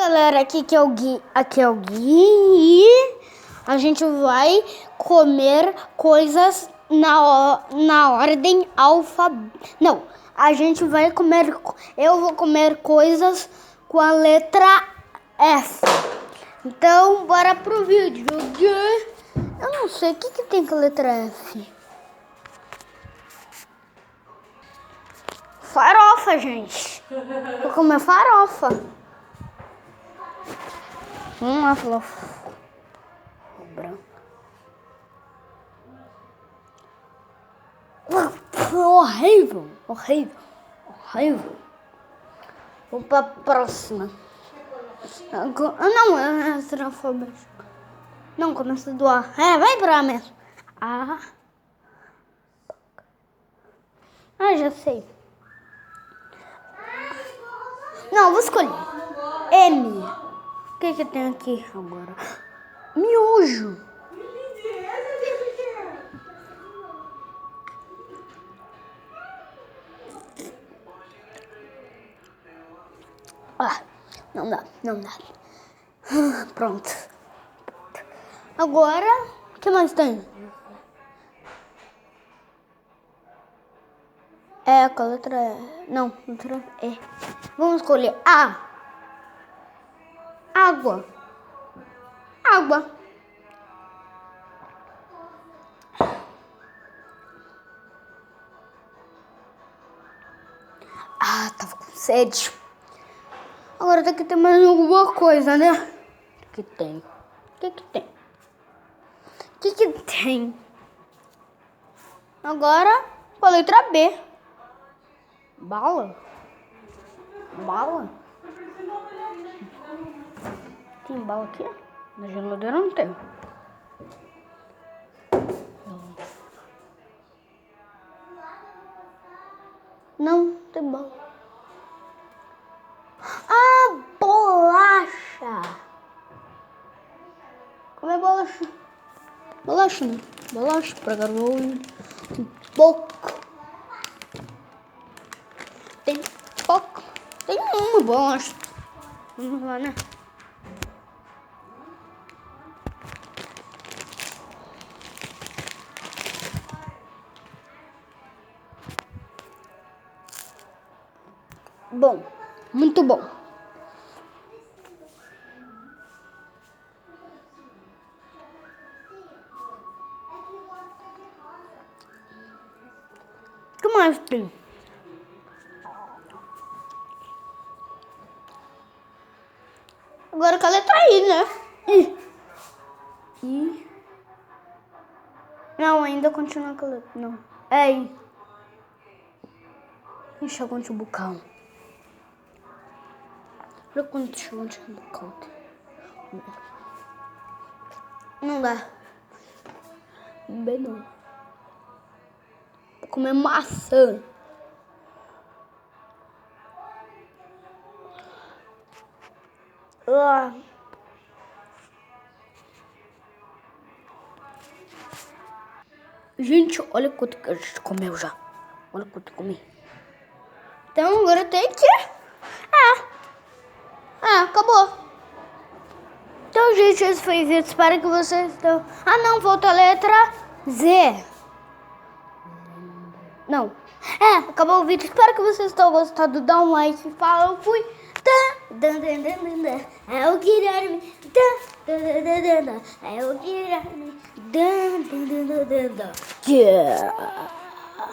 galera, aqui é o Gui e a gente vai comer coisas na ordem Não, a gente vai comer... Eu vou comer coisas com a letra F. Então, bora pro vídeo. Eu não sei, o que tem com a letra F? Farofa, gente. Vou comer farofa. Uma farofa branca. Horrível, horrível, horrível. Vamos pra próxima. Não, é estrafobético. Não, começa a doar. Vai pra mesmo. Já sei. Não, vou escolher. M. O que tem aqui agora? Miojo. Não dá. Pronto. Agora, o que mais tem? Com a letra E. Não, letra E. Vamos escolher A. Água. Tava com sede. Agora tem que ter mais alguma coisa, né? O que tem? Agora, com a letra B. Bala? Tem bala aqui? Na geladeira não tem. Não tem bala. Bolacha. Como é bolacha? Bolacha, né? Bolacha pra garoto. Tem pouco. Tem uma bolacha. Vamos lá, né? Bom, muito bom. O que mais tem? Agora com a letra I, né? I. Não, ainda continua com a letra. Não. É I. Enxaguante bucal. Olha quanto enxaguante bucal tem. Não dá. Bem não. Vou comer maçã. Gente, olha quanto que a gente comeu já. Olha quanto eu comi. Então agora tem que... acabou. Então, gente, esse foi o vídeo. Espero que vocês estão... não, falta a letra Z. Não. Acabou o vídeo. Espero que vocês tenham gostado. Dá um like. Fala, eu fui. É o Guilherme. É o Guilherme.